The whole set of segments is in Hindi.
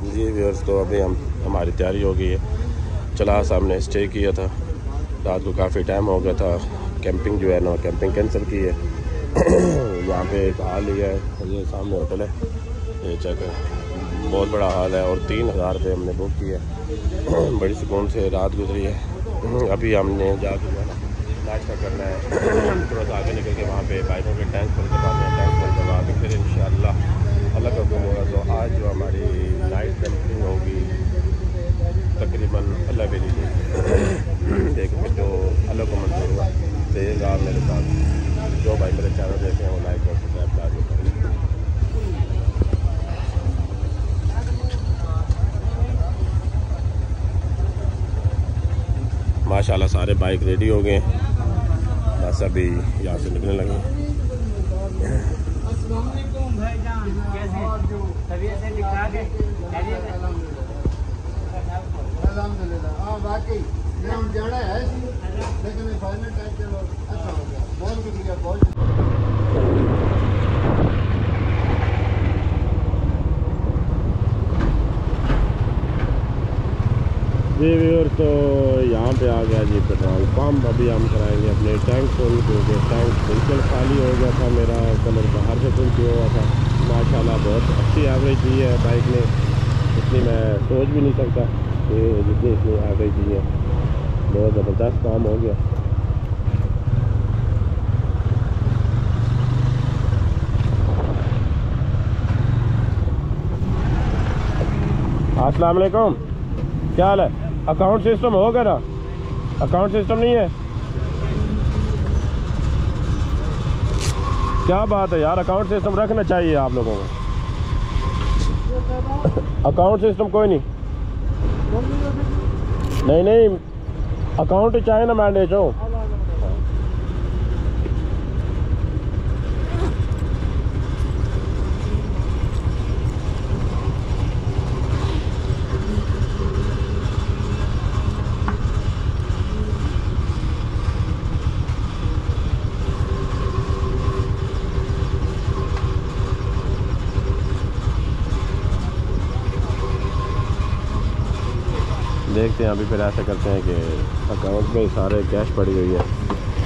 जी व्यूअर्स, तो अभी हमारी तैयारी हो गई है। चला सामने स्टे किया था, रात को काफ़ी टाइम हो गया था। कैंपिंग जो है ना, कैंपिंग कैंसिल की है। यहाँ पे एक हॉल लिया है, ये सामने होटल है, ये चेक है, बहुत बड़ा हॉल है और 3000 रुपये हमने बुक किया है। बड़ी सुकून से रात गुजरी है। अभी हमने जाके जो है ना नाश्ता करना है। थोड़ा सा आगे निकल के वहाँ पे बाइकों के टैंक फुल करवाने हैं। टैंक फुल करवा के फिर इंशाअल्लाह अल्लाह का हुक्म होगा तो आज जो हमारी नाइट कैंपिंग होगी तकरीबन अल्लाह भी लीजिए। देखिए जो अल्लाह को मंजूर हुआ रहेगा मेरे साथ। जो भाई मेरे चैनल देखे हैं वो लाइक और सब्सक्राइब लाजमी करें। माशाल्लाह सारे बाइक रेडी हो गए, बस अभी यहाँ से निकलने लगे। जी व्यूअर, तो यहाँ पे आ गया जी पेट्रोल पंप। अभी हम कराएंगे अपने टैंक फुल, क्योंकि टैंक बिल्कुल खाली हो गया था। मेरा कलर बाहर से फुल किया हुआ था। माशाल्लाह बहुत अच्छी एवरेज दी है बाइक ने, इतनी मैं सोच भी नहीं सकता कि जितनी इसने एवरेज दी है। बहुत ज़बरदस्त काम हो गया। अस्सलाम वालेकुम, क्या हाल है? अकाउंट सिस्टम होगा ना? अकाउंट सिस्टम नहीं है? क्या बात है यार, अकाउंट सिस्टम रखना चाहिए आप लोगों को। अकाउंट सिस्टम कोई नहीं, नहीं अकाउंट चाहे ना मैंडेज हो। देखते हैं अभी फिर ऐसा करते हैं कि अकाउंट में सारे कैश पड़ी हुई है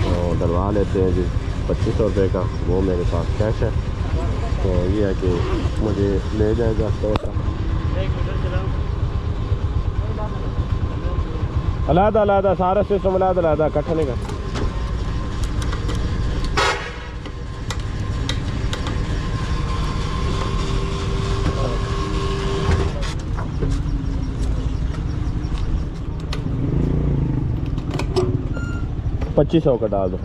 तो डलवा लेते हैं जी। 2500 रुपये का वो मेरे पास कैश है, तो ये है कि मुझे ले जाएगा स्टोर का। अलग सारा सिस्टम अलग इकट्ठा नहीं कर। $2500 का डाल दो।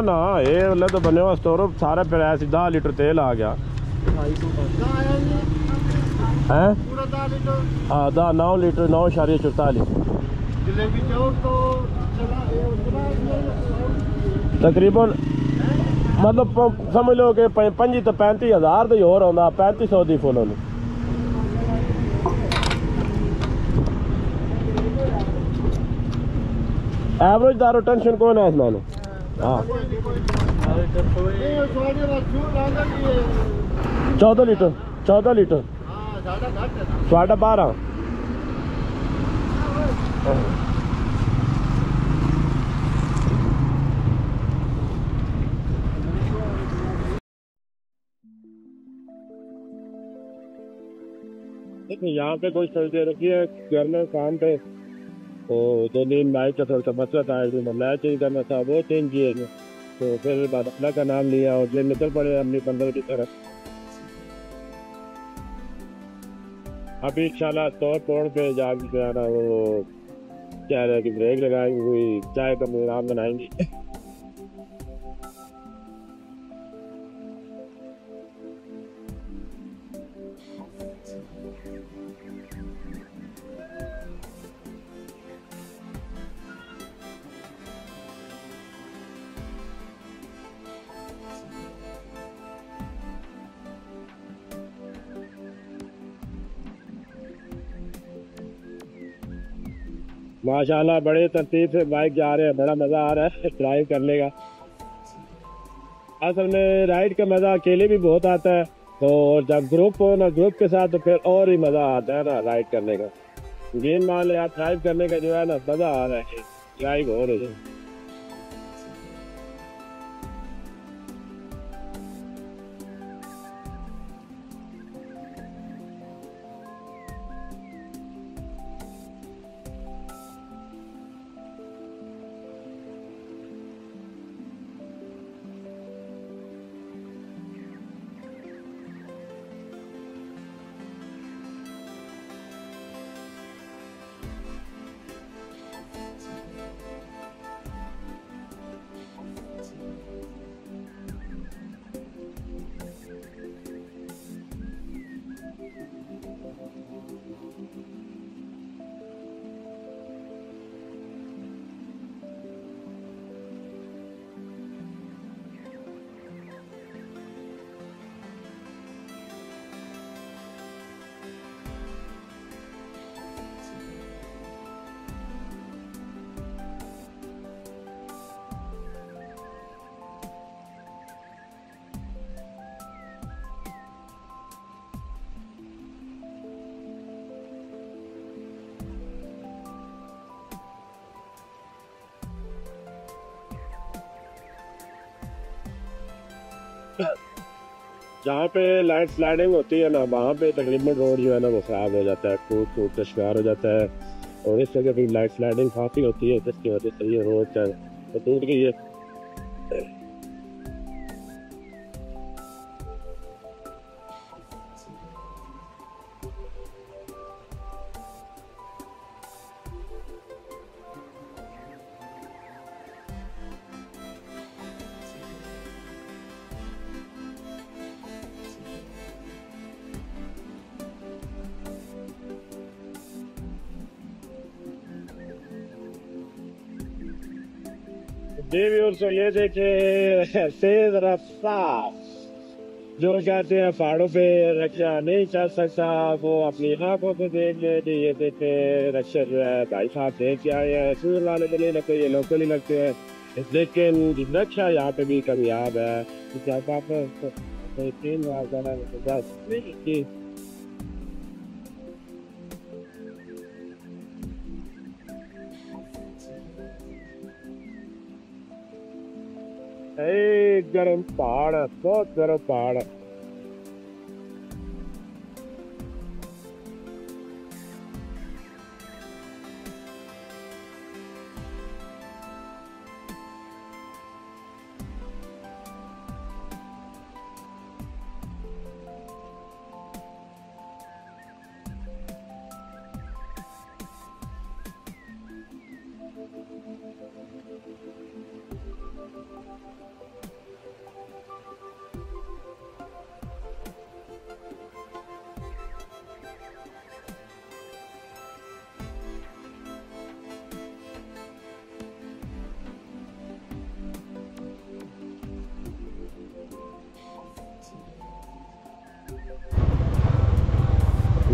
ना ये वाला तो बने हुआ स्टोर सारा पे 10 लीटर तेल आ गया है। हाँ 9 लीटर 9.44 तकरीबन, मतलब समझ लो कि 25 तो 35,000 तो और आता। 3500 की फुल होनी। एवरेज दारो टेंशन कौन है इसमें? हाँ 14 लीटर 12.5। देखिए यहाँ पे कोई दे रखी है घर में काम पे, तो 2 दिन बाइक का थोड़ा सा मसला था, मैं चेंज करना था, वो चेंज किए तो फिर बाद अल्लाह का नाम लिया और ये निकल पड़े अपनी 15 की तरफ। अभी इंशाल्लाह तोड़ पे जाके जो है ना वो क्या रहा कि ब्रेक लगाएंगे, कोई चाय का प्रोग्राम बनाएंगे। माशाल्लाह बड़े तरतीब से बाइक जा रहे हैं, बड़ा मज़ा आ रहा है ड्राइव करने का। असल में राइड का मज़ा अकेले भी बहुत आता है, तो जब ग्रुप हो ना, ग्रुप के साथ, तो फिर और ही मज़ा आता है ना राइड करने का। गेम मान ले आप, ड्राइव करने का जो है ना मज़ा आ रहा है, ड्राइव हो रही है। जहाँ पे लाइट स्लाइडिंग होती है ना, वहाँ पे तकरीबन रोड जो है ना वो ख़राब हो जाता है, टूट टूट का शिकार हो जाता है। और इस जगह भी लाइट स्लाइडिंग काफ़ी होती है, जिसकी वजह से ये रोड तो टूट गई है। जी व्यूअर्स, तो ये देखे तेज रफ्तार, जो कहते हैं पहाड़ों पे रक्षा नहीं चल सकता, वो अपनी आंखों से देख ले। ये देखे रक्षा जो है भाई साहब देख के आए हैं, टूर वाले तो नहीं लगते, ये लोकल ही लगते हैं, लेकिन रक्षा यहाँ पे भी कामयाब है। तीन बार गर्म पहाड़ है, बहुत गर्म पहाड़ है।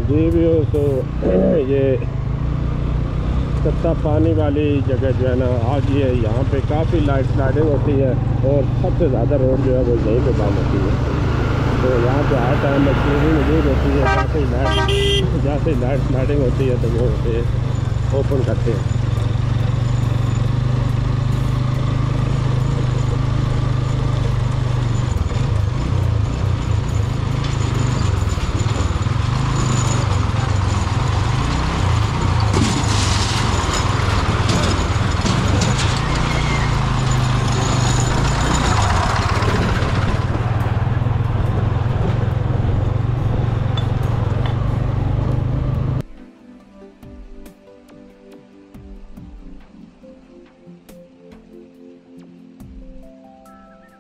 जी भी हो तो ये सत्ता पानी वाली जगह जो है ना आ गई है। यहाँ पे काफ़ी लाइट स्लाइडिंग होती है और सबसे ज़्यादा रोड जो है वो यहीं पे बंद होती है। तो यहाँ पे हर टाइम मशीनरी मौजूद होती है, जैसे ही लाइट स्लाइडिंग होती है तो वो ओपन करते हैं।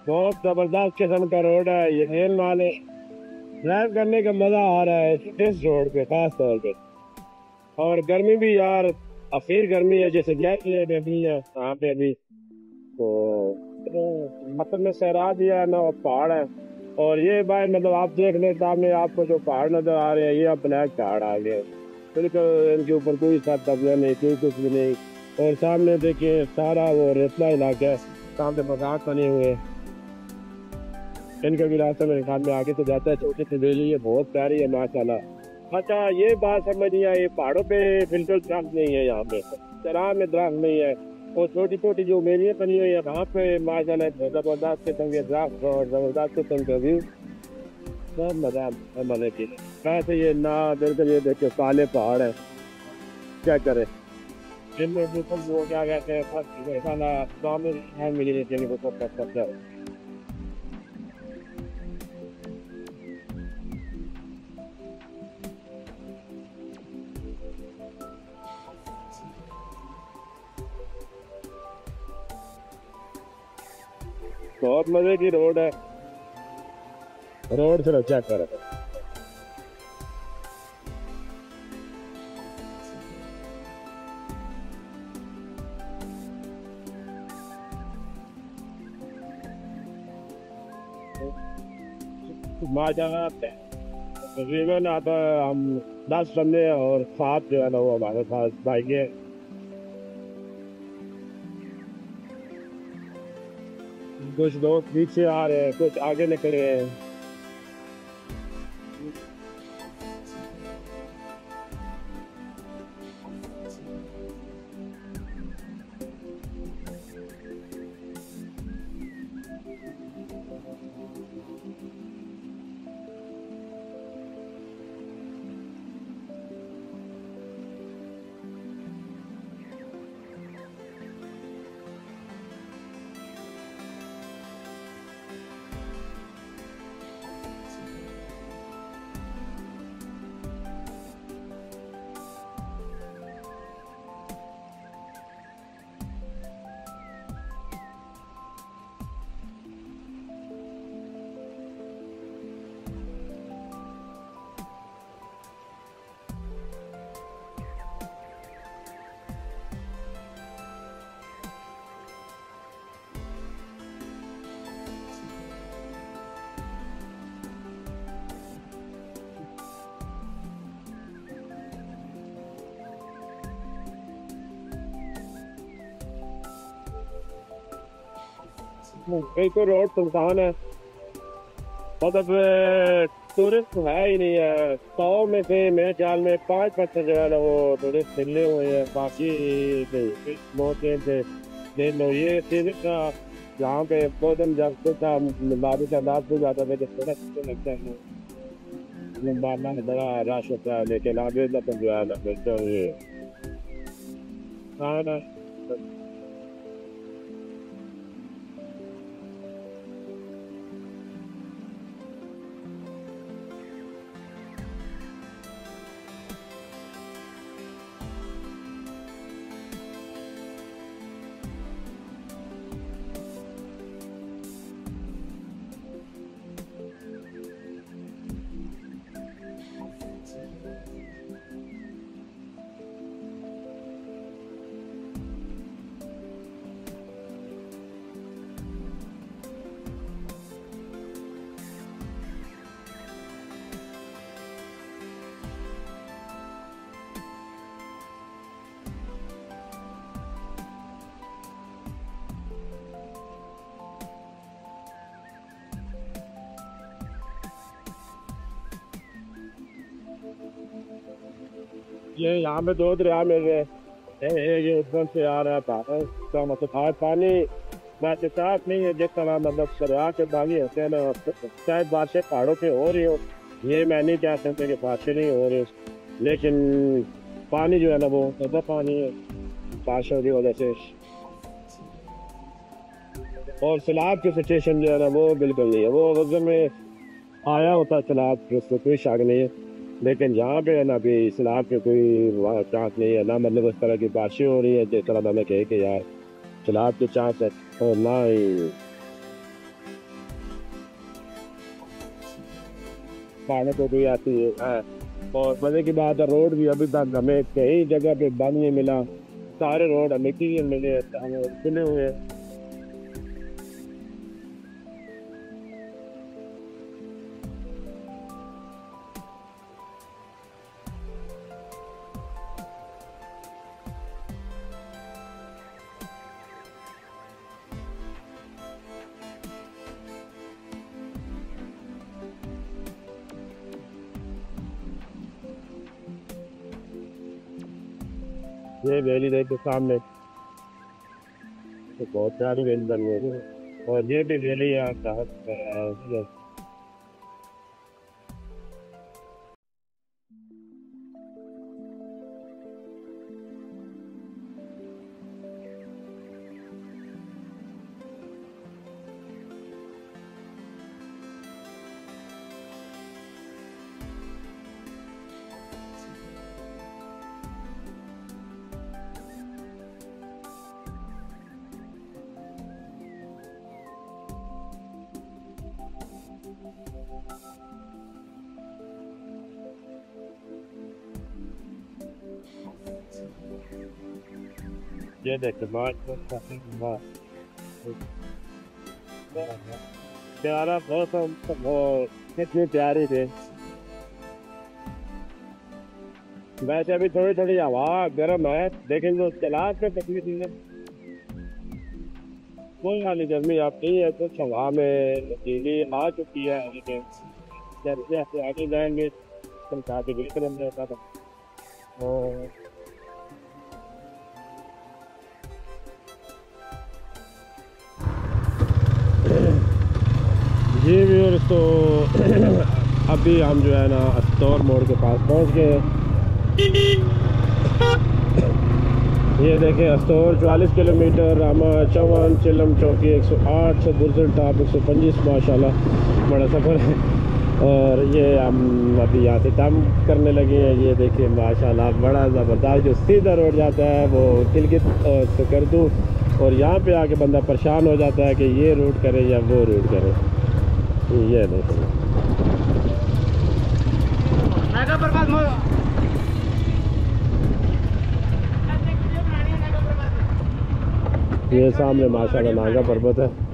बहुत ज़बरदस्त किस्म का रोड है, ये रेल वाले ड्राइव करने का मज़ा आ रहा है इस रोड पे खास तौर पे। और गर्मी भी यार, अफीर गर्मी है, जैसे गैस गर्मी है यहाँ पे अभी। तो मतलब में सहरा दिया है ना, और पहाड़ है। और ये भाई मतलब आप देख लें सामने आपको जो पहाड़ नजर आ रहे हैं, ये अब ब्लैक पहाड़ आ गए। बिल्कुल इनके ऊपर कोई सा कब्जा नहीं, कोई कुछ भी नहीं। और सामने देखिए सारा वो रेतला इलाका है, सामने मकान बने हुए हैं। इनका भी रास्ता मेरे ख्याल में आगे तो जाता है, छोटी सी बेली है, बहुत प्यारी है माशाल्लाह। अच्छा ये बात समझ नहीं आई, पहाड़ों पे बिल्कुल दरख्त नहीं है यहाँ पे, चराह में दरख्त नहीं है। और छोटी छोटी जो बेलियां बनी हुई है वहाँ पे माशाल्लाह जबरदस्त किस्म के दरख्त और जबरदस्त किस्म का व्यू, सब मजा है मजे की। वैसे ये ना बिल्कुल ये देखिए काले पहाड़ है, क्या करे। इनमें बिल्कुल वो क्या कहते हैं फर्स्ट खाना गाँव में है मिली नहीं चाहिए वो सब करता है। बहुत मजे की रोड है, रोड से चेक करें। माशाल्लाह तकरीबन आता हम 10 बंदे हैं और 7 जो है ना वो हमारे पास बाइक है। कुछ दोस्त पीछे आ रहे हैं, कुछ आगे निकले हैं। बिल्कुल रोड सुनसान है, मतलब टूरिस्ट तो है ही नहीं है। 100 में से मेरे ख्याल में 5% जो है ना वो टूरिस्ट मिले हुए हैं, बाकी मोटे से देख लो। ये सिर्फ जहाँ पे भोजन जब कुछ बारिश का रात हो जाता है तो थोड़ा लगता है लंबाना बड़ा रश होता है, लेकिन आगे तक जो है ना बिल्कुल ये हाँ ना। ये यहाँ पे 2 दरिया मिल रहे हैं, ये उधर से आ रहा था तो मतलब आज पानी वैसे साफ नहीं है जिस तरह मतलब दरिया के पानी होते हैं ना। शायद बारिशें पहाड़ों पे हो रही हो, ये मैं नहीं कह सकता कि बारिशें नहीं हो रही, लेकिन पानी जो है ना वो ज्यादा पानी है बारिशों की वजह से। और सैलाब की सिचुएशन जो है ना वो बिल्कुल नहीं है, वो वजन में आया होता सैलाब, उसको कोई शक नहीं है। लेकिन यहाँ पे है ना अभी सैलाब के कोई चांस नहीं है ना, मतलब उस तरह की बारिशें हो रही है जिस तरह मैंने कहे कि यार सैलाब के चांस है और ना ही पहाड़ों को भी आती है। हाँ। और मजे की बात है रोड भी अभी तक हमें कई जगह पे बंद नहीं मिला, सारे रोड हमें क्लियर मिले, हमें खुले हुए हैं। ये वैली देखो सामने, तो बहुत प्यारी वैली बनी है। और ये भी वैली है आपका। ये देखो प्यारा मौसम, कितनी प्यारी थी। वैसे अभी थोड़ी थोड़ी हवा गर्म है, लेकिन जो चलाश में तकलीफ है कोई वाली गर्मी आप नहीं है। कुछ हवा में बिजली आ चुकी है, लेकिन जैसे जैसे आगे जाएंगे तो काफी बिल्कुल रहता था। और जी व्यूअर्स, तो अभी हम जो है ना अस्तौर मोड़ के पास पहुंच गए। ये देखें अस्तौर 44 किलोमीटर, रामा चौवन चिलम चौकी 108 बुरजल टाप 125 माशाल्लाह बड़ा सफ़र है। और ये हम अभी यहाँ से काम करने लगे हैं। ये देखिए माशाल्लाह बड़ा ज़बरदस्त जो सीधा रोड जाता है वो गिलगित और सकरदू, और यहाँ पे आके बंदा परेशान हो जाता है कि ये रूट करे या वो रूट करे। ये देखो ये सामने माशाल्लाह नागा पर्वत है।